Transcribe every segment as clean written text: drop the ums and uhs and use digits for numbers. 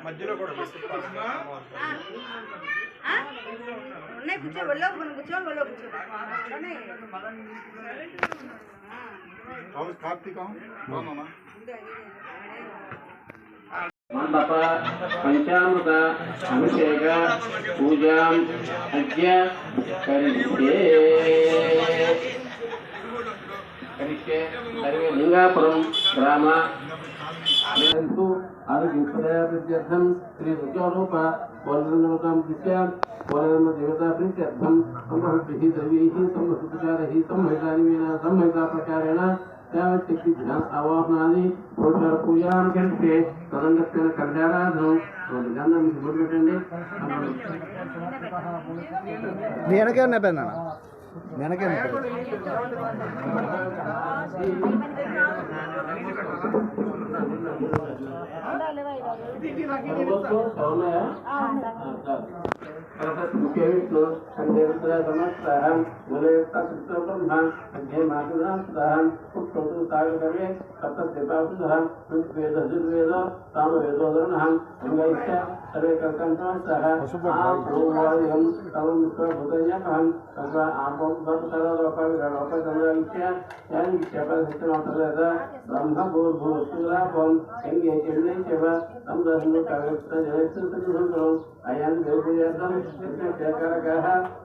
మధ్యలో కూడా కూర్చో వెళ్ళో కూర్చో వెళ్ళో కూర్చో కార్తీక మండప పంచామృత అభిషేక పూజాం అద్య కరిష్యే సర్వే లింగాపురం గ్రామ आरोग्यर्थम श्री रुद्ररूप पौर्णिमां दिश्यां पौर्णिमा देवता प्रीत्यर्थम संभवित दैवीः संभवितचारैः संहिता प्रकारेण त्यावच्छक्ति ध्यान आवाहनादि प्रोत्साह पूजां करते तदंगत्वेन कल्याणार्थं गंधं मुद्रितंडे వెనకే ఉన్న పెన్న వెనకే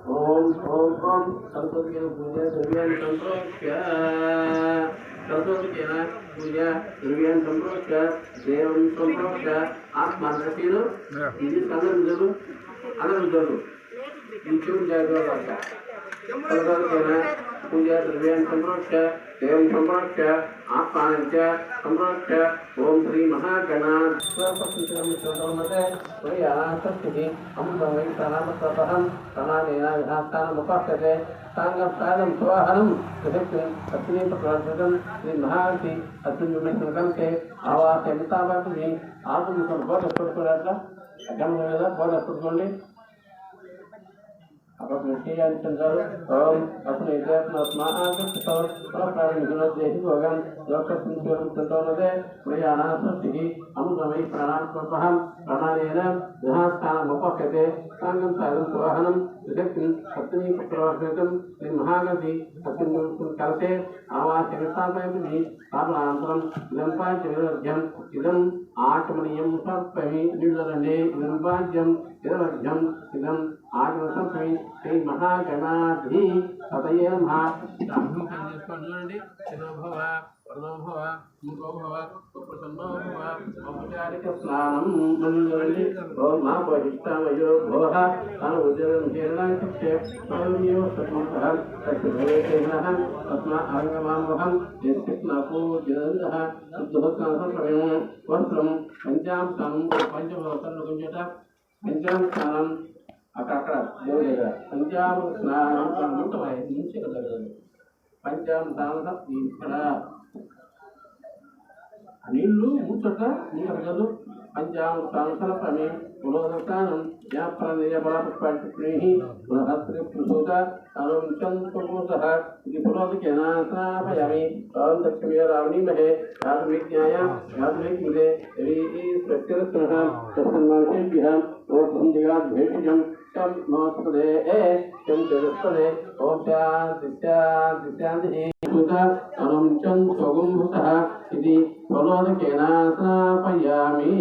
ओम सरस्वती पूजा पूजा द्रव्यान संप्रोक्ष्य देवं संप्रोक्ष्य आत्मानसीनु ఇది సంగతులు అనరుదరు నిత్యం జాగరణ सर्वोदकेन पूजा द्रव्यान संप्रोक्ष्य देवं संप्रोक्ष्य आत्मानञ्च संप्रोक्ष्य ओम श्री महागणाधिपतये प्रयासस्थिति अमृतमयि प्रणामस्तपहं प्रणामेन विधास्थानमुपास्यते सांगस्थानं स्वाहनं तस्मिन् श्री महागति अस्मिन् संकल्पे आवासयमितावति आत्मसं बोधस्फुटकुरात्र अगमवेद बोधस्फुटकुंडि अपने चंद्र ओम अपने भगवान डॉक्टर संतोषे प्रयाणास्ति अमृतमयि प्राणात्मपहं प्राणानेन विधास्थानमुपस्यते सांगं साधं स्वाहनं सप्तमी प्रवासयितुं श्री महागति अस्मिन् कलशे आवासयमितावति स्थापनानन्तरं इदं पाञ्चविरोध्यम् इदम् आचमनीयं सर्पमि निर्दलने इदं पाञ्चम् इदमध्यम् इदम् आगमसंस्मै श्री महागणाधि पतये नमः ब्राह्मणेश्वरुंडि शिरोभव वर्णोभव मुखोभव प्रसन्नो भव औपचारिक स्नानं मन्दिरंडि ओम महावहिष्ठामयो भवः अनुजरं हेरणाचित्ते स्वयमेव सत्मतः तत्भवेतेनः तस्मा आगमामहं यस्कृत्नापूजनन्दः शुद्धोत्साहसंप्रमेण वस्त्रं पंचामृतं पंचभवतर्नुकुञ्जता पंचामृतानं అక్కడ దేవుడి దగ్గర పంచామృత స్నానం అద్భుతమై ముంచగలగదు పంచామృతాన ఇక్కడ నీళ్లు ముచ్చట నీరు అడగదు పంచామృతానుసరపమే పురోదకానం వ్యాప్రనియబలపుష్పాణి బృహస్త్రి ప్రసూత అనుచంతుసహ ఇది పురోదకేన స్నాపయామి ఓం దక్షిణే రావణీమహే యాదవిజ్ఞాయ యాదవిజ్ఞే స్వస్తిరత్నః తస్మాన్షేభ్యః ఓం దిగాద్ భేషజం తం నమస్తే తం జగత్పదే ఓం శాంతి శాంతి శాంతి సుత అనుచం స్వగుంభుతః ఇది పురోదకేన స్నాపయామి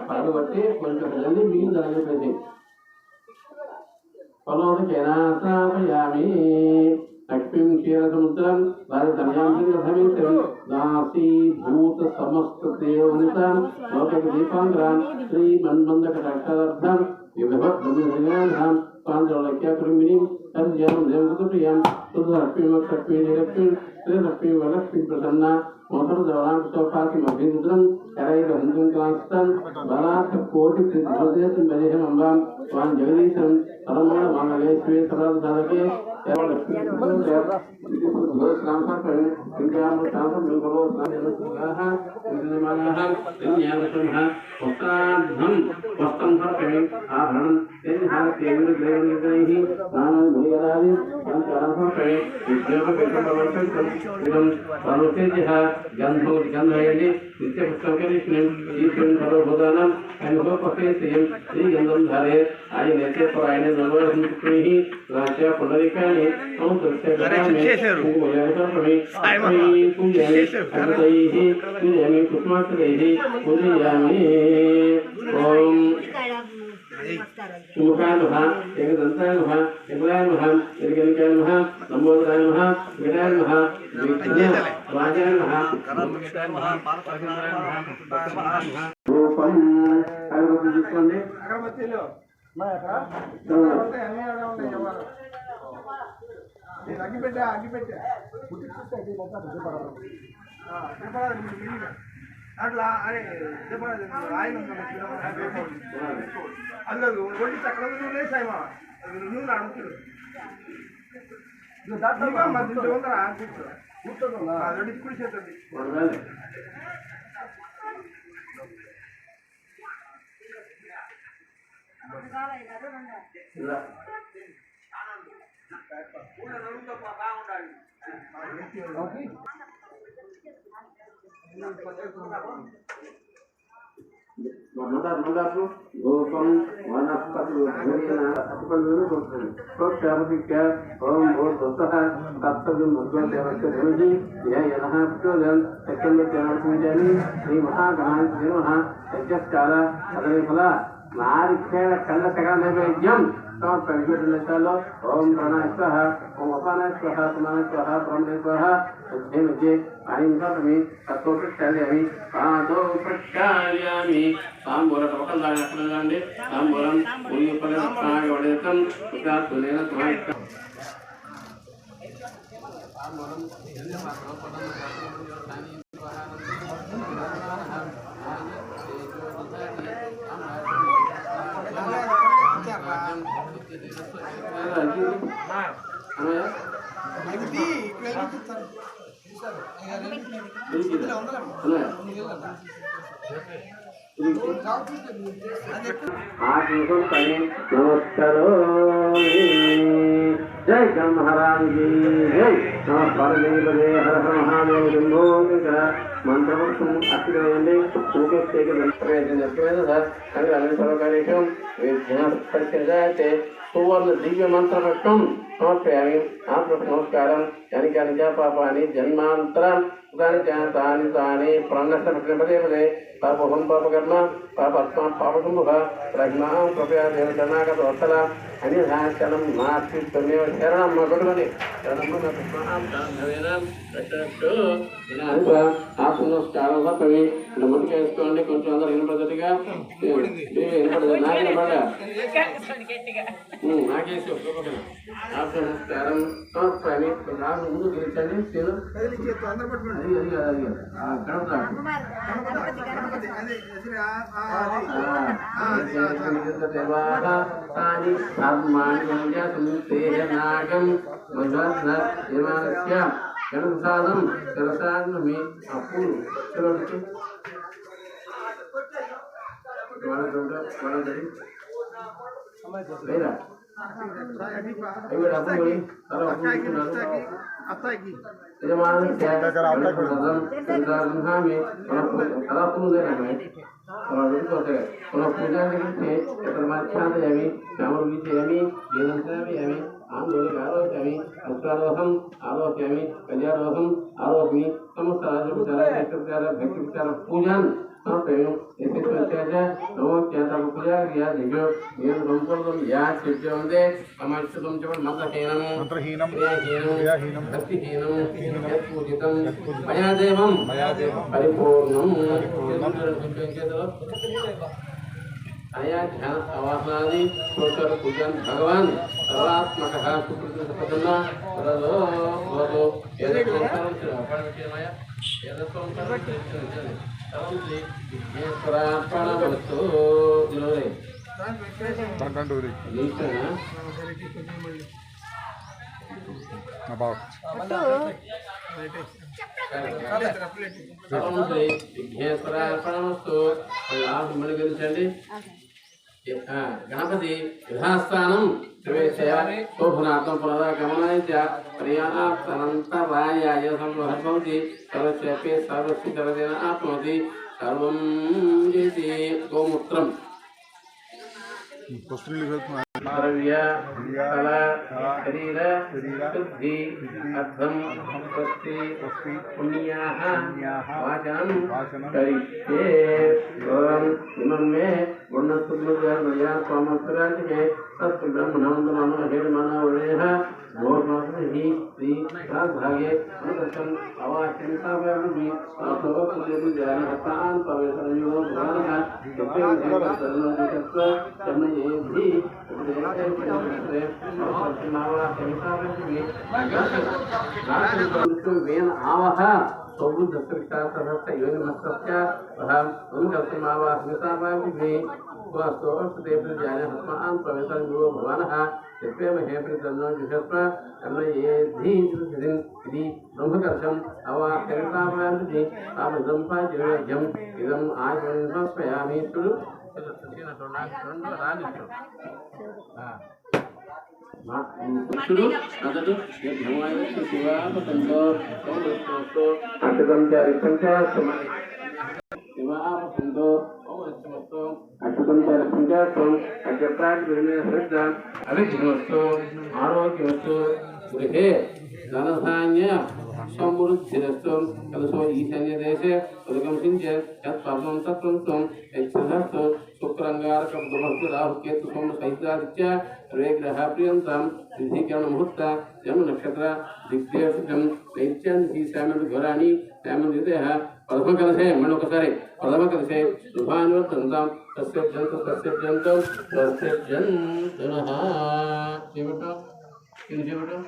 పాలు బట్టి కొంచెం వెళ్ళి మిగిలిన దాన్ని చెప్పేసి పలోదకేనాశ్రాపయామి లక్ష్మీం క్షీరసముద్రం రాజతనయాం దాసీభూత సమస్తదేవనితాం లోకక దీపాంధ్రాం శ్రీ మన్మందకటాక్షార్థం విభవద్బ్రహ్మజ్ఞానం పాంచలక్ష్యాకుర్మిణీం తద్యాం దేవకుప్రియాం సుధలక్ష్మీమక్షక్ష్మీలక్ష్మీం శ్రీలక్ష్మీం వరలక్ష్మీం ప్రసన్న మోసరదవనాంకుశోపాకిమభిరుద్రం కరైకహంతుం కాంస్తం బలాత్ కోటి ప్రతిభోదేశం భజేహం అంబాం స్వాం జగదీశం పరమణ మంగళేశ్వరే సర్వసాధకే గంధం గంధయండి నిత్యపుష్పం కరిష్ణం ఈశ్వరుని సర్వభూతానం అనుభవపేయం శ్రీ గంధం ధారే ఆయన నిత్యపరాయణ నవరత్ని రాజ పునరికాని పూజయామి పుష్మాక్షరైః పూజయామి ఓం సుముఖాయ నమః ఏకదంతాయ నమః ఏకలాయ నమః ఏకనికాయ నమః లంబోదరాయ నమః వికటాయ నమః రాజాయ నమః రూపం అగరబత్తి తీసుకోండి అగరబత్తీలు అగ్గిపెట్టా అట్లా అరే ఆయన అందరు ఒంటి చక్రం నువ్వు సాయమా నువ్వు అడుగుతుడు ఉందరా కూర్చోదా రెండు కుడి చేతుంది గోపం వనస్పతి ఓం భూర్భువః తత్సవితుర్వరేణ్యం భర్గోదేవస్య ధీమహి ధియో యనః ప్రచోదయాత్ తత్సవితుర్వరేణ్యం శ్రీ మహాగణాధిపతయే నమః యజ్ఞకాల అదవిఫల నారికేళ కళ్ళ సకల నైవేద్యం సమర్పణలో ఓం ప్రాణాయ స్వాహ ఓం అపానాయ స్వాహ సమానాయ స్వాహ బ్రహ్మణే స్వాహ మధ్య పాణిం సమర్పయామి తత్తో ప్రక్షాళయామి పాదో ప్రక్షాళయామి తాంబూల ఒకళ్ళండి తాంబూలం ఉల్లిపలం సునేన నమస్కారం జై గణ మహారాజ్ జై నమస్కారం హర హర మహాదేవ శంభో మంత్రపురుషం అక్షివేయండి సర్వకార్యం విజ్ఞాతే సువర్ణ దివ్య మంత్రపుష్పం సమర్పయామి నమస్కారం యాని పాపాని జన్మాంతరం తాని తాని ప్రాణస్థ పదే పదే పాపం పాపకర్మ పాపాత్మ పాపశంభుః ప్రజ్ఞాం కృపయా దేవచరణాగత వత్సల అన్యథాచరణం నాస్తి త్వమేవ శరణం మొదలుకొని నమస్కారం సమర్పమి ముందుకు వేసుకోండి కొంచెం అందరూ వినపడేట్టుగా వినపడదు నాకు వినపడ నాకేసి నమస్కారం సమర్పమి ముందు గెలిచండి గణసాదం జలసాదమి అప్పుడు లేదా ఆలోచయామి అస్త్రారోహం ఆలోచయామి కళ్యాణోహం ఆరోగ్ని సమస్త రాజోపచార భక్తి విచార పూజాన్ अया ध्यान आवाहनादि सोचर पूजन भगवान सर्वात्मक सुप्रतिपन्न तदो भवतो यदसंकरं श्रीमाया यदसंकरं श्री ईश्वरार्पणमस्तु नोरे దండండూరి नीचना అబావ్ విఘ్నేశ్వరార్పణమస్తు మణిగరించండి గణపతి యథాస్థానం ప్రవేశయ శోభనార్థం పునరాగమనాయ చ పర్యాణానంతరాయాయ సంభవతి సర్వస్యపి సర్వస్య జలదేన ఆప్నోతి సర్వం చేతి గోమూత్రం ద్రవ్య కళ శరీర శుద్ధి అర్థం స్వస్తి పుణ్యాః వాచనం కరిష్యే ఇమం మే వర్ణసుద్మజానయా స్వామస్వరాజ్ఞే తత్ బ్రహ్మణానందమానో హేమనావళేః గోర్మాసహి శ్రీ భాగే అనుదర్శం అవాచింతావ్యామి స్వాభవకులేభి జానహతాన్ పవేశనయో పురాణః సత్యం జన్మయేభి वेन आवह सौबुद्ध सवितार्थस्य योनिमस्तस्य वहं उन्नतमावास्मितावाभिः स्वस्तोऽस्तुते प्रजाने हस्मान् पवित्रं गुरो भवानः यत्वे महे प्रतन्नो जुषस्व तन्मयेद्धि चिरसिद्धिं इति ब्रह्मकर्षम् अवाक्यतावाभिः तामसं पाचिरज्ञम् इदम् आयुर्भस्मयामि तुरु పురుషుడు అతడు శివాపతంతో అక్షతం చారిత్రం శివాపతంతో అక్షతం చారిత్రం చేస్తాం అక్షత్రాక్ష అవిఘ్నస్తు ఆరోగ్యవస్తు గృహే ధనధాన్య సమృద్ధిరస్తు కలసో ఈశాన్య దేశే ఉదకం సించ యత్పర్వం తత్వం యచ్చస్తు శుక్రంగారకం దుమస్తు రాహుకేతు సోమ సహితాదిత్య సర్వే గ్రహ ప్రియంతం సిద్ధికరణ ముహూర్త జన్మ నక్షత్ర దిగ్దేశం నైత్యం ఈశాన్య ఘోరాణి శామృదేహ ప్రథమ కలశే మళ్ళీ ఒకసారి ప్రథమ కలశే శుభానువర్తంతం సస్యజంతం చెబుతాం ఇది చెబుతాం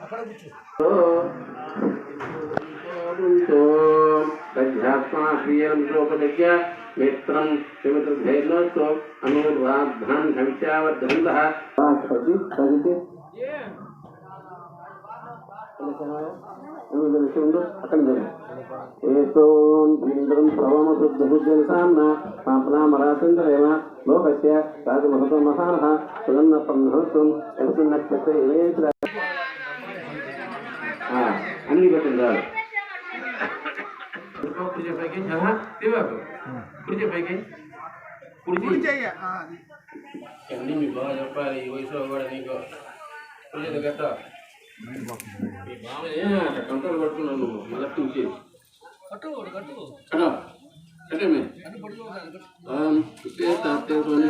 मित्रं श्रीमद्भैरवस्तो अनुराधान भविष्यावद्धन्तः ఏం ప్రవమశుద్ధుజలసాన్న పాపనామరాచంద్రేమ లోకస్య రాజమహతమహానః సుగంధపర్ణహస్వం నక్షత్ర అన్ని పెట్టిందారు కుడి పైకి తివాకు కుడి పైకి కుడి చెయ్య అన్ని మీ బాగా చెప్పాలి ఈ వయసులో కూడా నీకు కుడి గట్ట మీ బావనే కంట్రోల్ పట్టుకున్నావు నువ్వు మొదటి నుంచి కట్టమే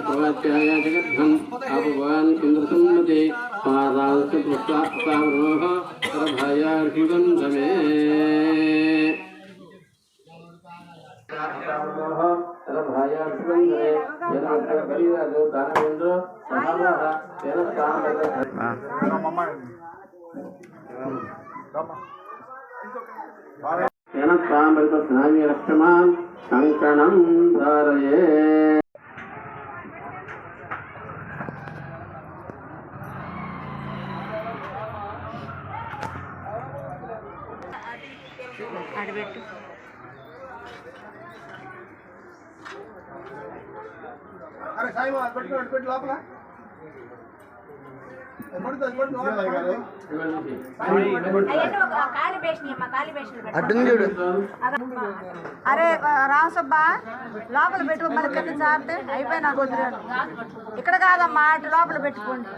ప్రవాచ్యాయ జగద్ధం భగవాన్ ఇంద్రసమ్మతే పాదాల్చ పుష్పావరోహ సరభాయార్షిగంధమే స్నామి కంకణం ధారయే అడబెట్టు అరే సాయిమా పెట్టు లోపల అరే రాసబ్బా లోపల పెట్టు మళ్ళీ కింద జారితే అయిపోయి నాకు వదిలేను ఇక్కడ కాదమ్మా అటు లోపల పెట్టుకోండి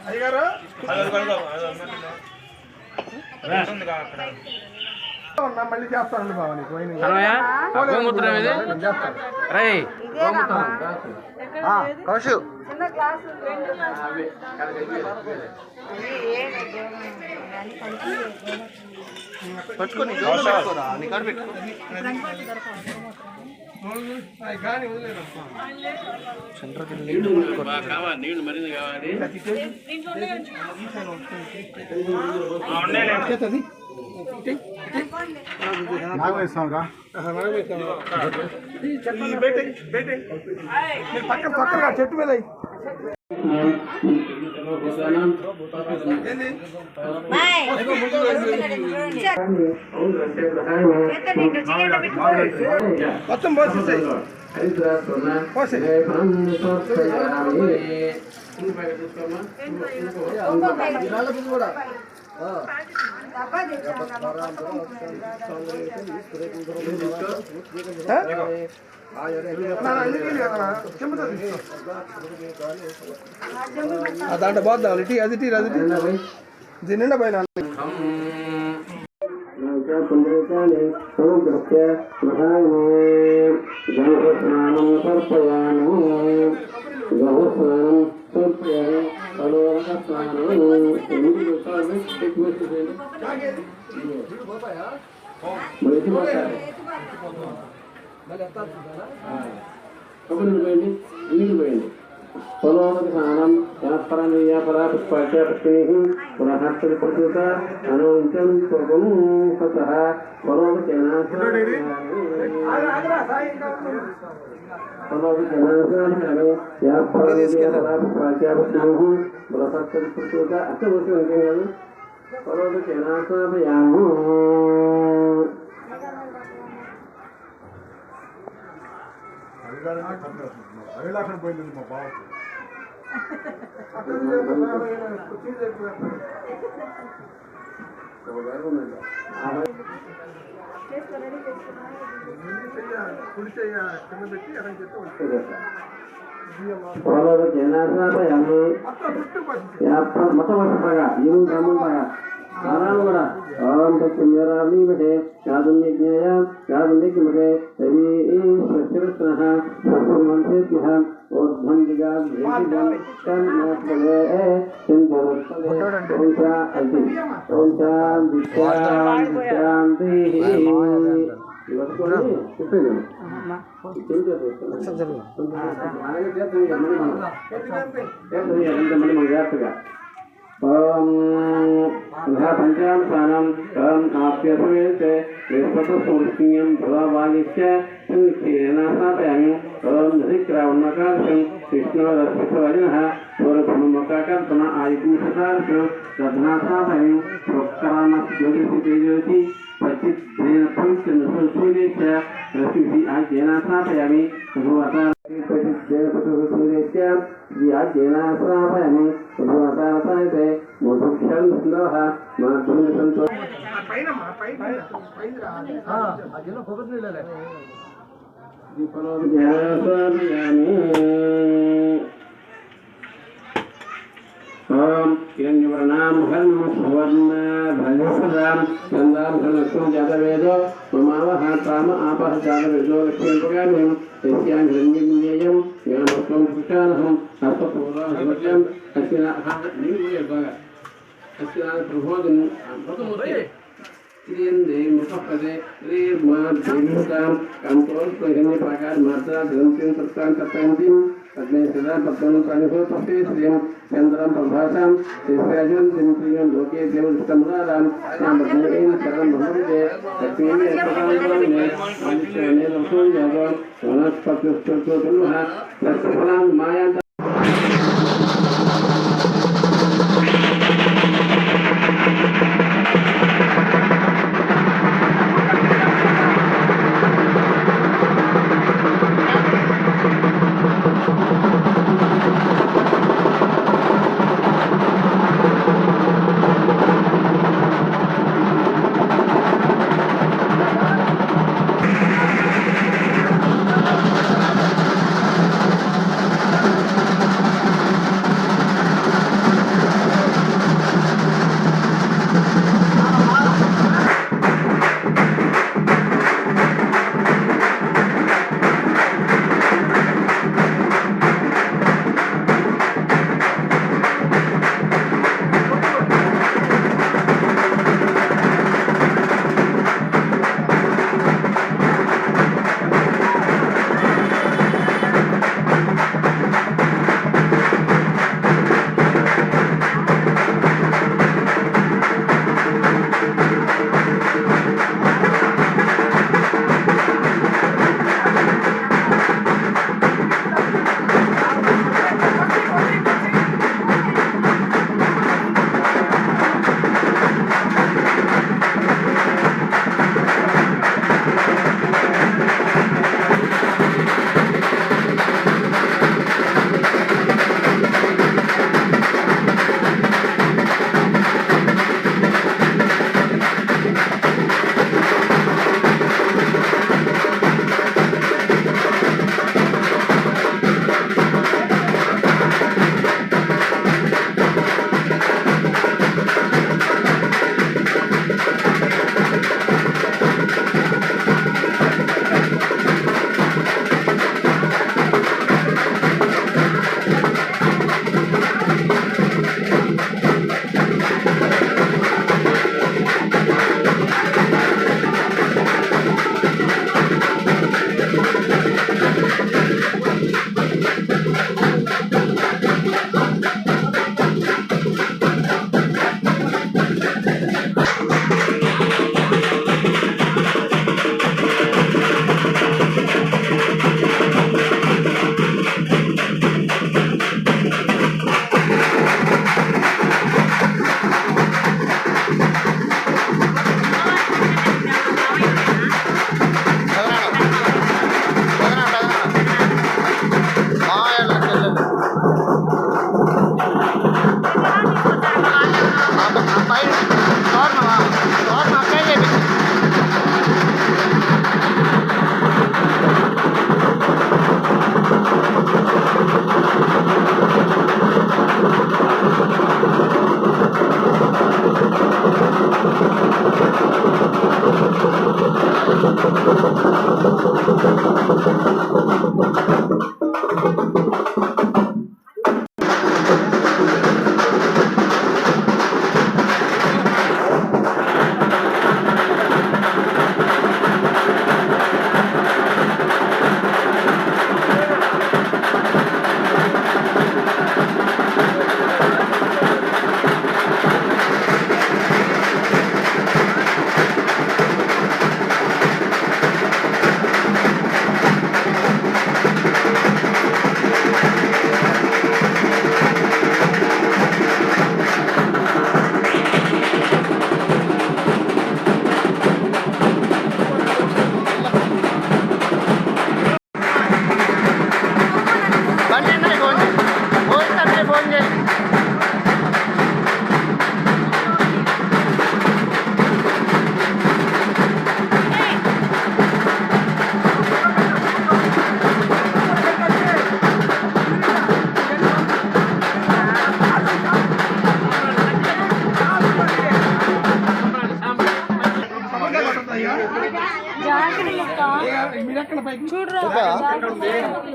అయ్యారు మళ్ళీ చేస్తానండి బాబు నీకు పోయిన గోమూత్రం ఇది రై ఇదేనమ్మా. కౌశు చిన్న గ్లాసు పట్టుకొని కానీ వదిలేదమ్మా కావాలి నీళ్లు మరింది కావాలి పక్కన చెట్టు మీద మొత్తం పోసేసాయి దాంట్లో పోద్దాం ఇటీ అది టీ అది దీని నిండా పైన నీళ్ళు పోయింది పొలోదనం వ్యాపార పుష్పాక్షి పునః ప్రస్తుత అనుంచం స్వర్గం సతః అవిలాసం పోయింది మా బావ మతవర్షగా ఇరు బ్రహ్మగా నారాయణ కూడా ఓం తత్మీమహే యాదున్యజ్ఞేయ యాదున్యజ్ఞమహే రవి ప్రత్యవస్నః సర్వమంత్రేభ్యః ఓద్భంజిగా భేదిగం కన్మస్మలే చింతనస్మలే ఓంచా అల్లి ఓంచా విశ్రాంతి ఇవన్నీ చెప్పేది జాగ్రత్తగా పంచాంశానం ఆప్యసమేతే విశ్వతసూర్యం భవాగిత్య స్థాపయామి శ్రావణకాశం విష్ణురస్వజన సౌరభ్రహ్మకాకల్పన ఆయుషార్షం రత్నాస్థాపయం జ్యోతిషి పచ్చిద్రేణ పంచూర్య రశ్మి ఆజ్ఞేన స్థాపయామి శ్రీయాజ్ఞేనాశ్రాపయామి భగవతారసాయతే మధుక్షం స్లోహ మాధుర్యంతో ఓం హిరణ్యవర్ణాం హర్మ సువర్ణ భజసదాం చందాం హర్మస్వం జాతవేదో మమావహ తామ ఆపహ జాతవేదో లక్ష్మీపగామి యస్యాం హిరణ్యజ్ఞేయం జ్ఞానమస్వం సుచానహం అస్వపూర్వం అస్యా ప్రబోధన్ मुखपदे कंट्रोल प्रकार मात्रा ग्रंथिं सत्तां तत्तांतिं तद्मे सदा पद्मं प्राणिभूतस्ते श्रियं चन्द्रं प्रभासां शिष्याजं चिन्तियं लोके देवदृष्टमुरारां नामज्ञेन सर्वं भवन्ते लक्ष्मीं एकतां आदित्यने लक्ष्मं जागं वनस्पतिस्तुतुल्लः तत्फलां माया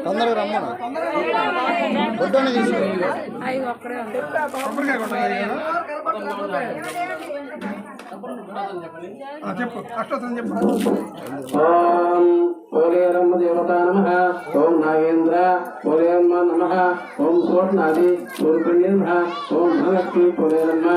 తొందరగా రమ్మను ఫోటోని తీసుకుని చెప్పు అష్టోత్తరం చెప్పు. ఓం ఓలేరమ్మ దేవతా నమః. ఓం నాగేంద్ర ఓలేరమ్మ నమః. ఓం సోర్ణాది సూర్యపుణ్య నమః. ఓం ధనలక్ష్మి ఓలేరమ్మ.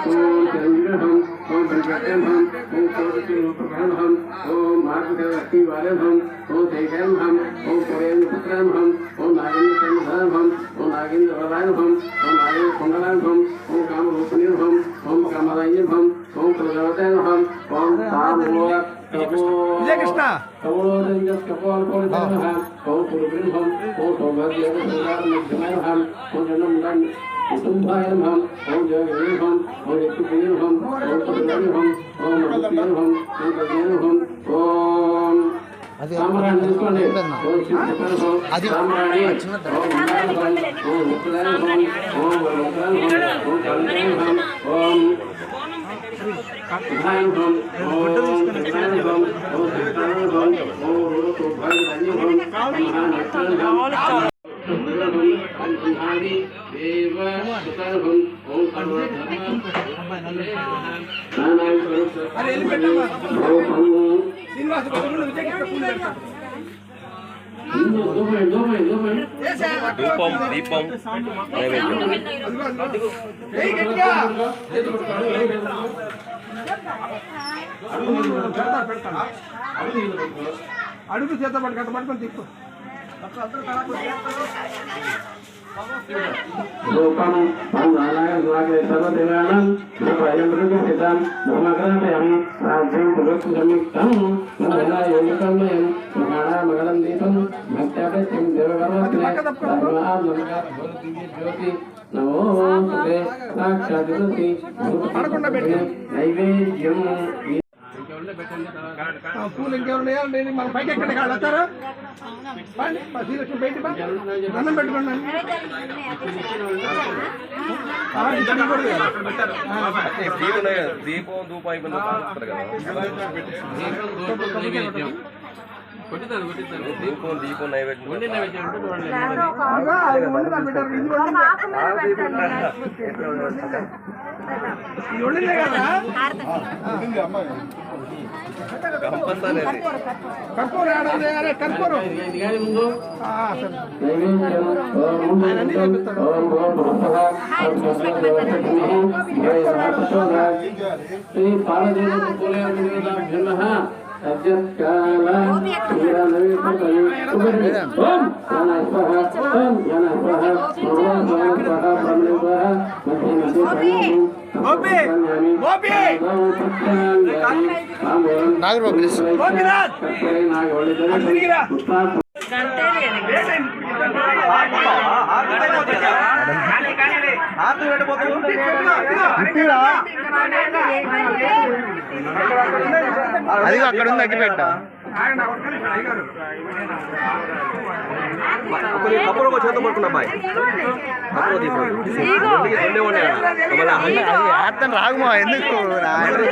ఓం చిరంజీవం ఓం పంచకర్మం ఓం కోటిరూపకర్మం ఓం మార్గలక్ష్మి వారభం ఓం శైకర్మం ఓం కోరేంద్ర పుత్రమహం ఓం నాగేంద్ర సంధానభం ఓం నాగేంద్ర వరాయభం ఓం నాగేంద్ర కుండలాభం ఓం కామరూపనిర్భం ఓం కామరాయభం ఓం ప్రజావతానభం ఓం తామూల విజయకృష్ణ కుటుంబాయ నమః. ఓం జగదేవం ఓం యక్షుదేవం ఓం కుటుంబం ఓం మధుదేవం ఓం ప్రజేవం ఓం సామరాణి తీసుకోండి. ఓం శివశంకరం సామరాణి ఓం మంగళం ఓం ముక్తాయం ఓం వరదాయం ఓం కళ్యాణం ఓం విధాయం ఓం విధాయం ఓం సిద్ధాయం ఓం రూపభాగ్యం మహానక్షత్రం హరి దేవ సుతర్భం ఓం సర్వధర్మ శ్రీనివాస భగవానుడు విజయకృష్ణ పూజ చేస్తాడు. దీపం నైవేద్యం అడుగు చేత పడి గట్ట పట్టుకొని తిప్పు. రూపం సర్వదేవానం సిద్ధం బ్రహ్మగ్రహం రాజ్యం పురుషమిక్తం యోగకర్మయం మగళం దీపం భక్త్యాపత్యం దేవకర్మజ్యోతి నమో సాక్షాత్తి నైవేద్యం. పూలు ఇంకేమన్నాయా మన పైకి ఎక్కడ కాడతారు శ్రీలక్ష్మి బయట దండం పెట్టుకోండి. దీపం ధూపం అయిపోయింది దీపం నైవేద్యం కంపల్సరీ కర్పూరం కర్పూరం శ్రీ పాలదేవ సత్యకాల అది అక్కడ ఉంది అగ్గి పెట్ట కప్పులో చేత పడుతున్నా అబ్బాయి కప్పులో తీసుకుని అతను రాగుమా ఎందుకు అందరూ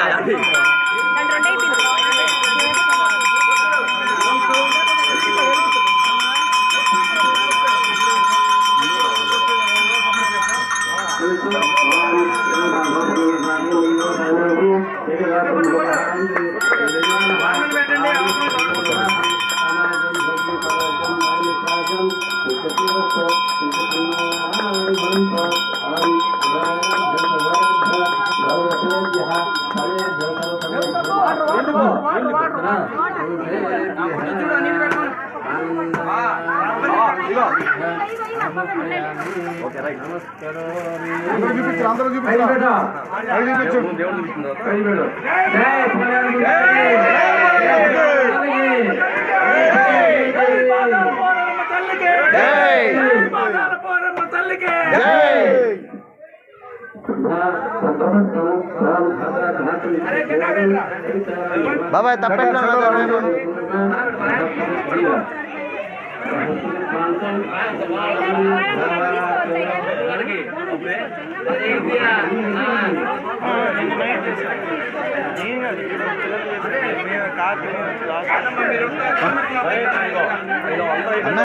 బాబాయ్ తప్పకుండా అన్న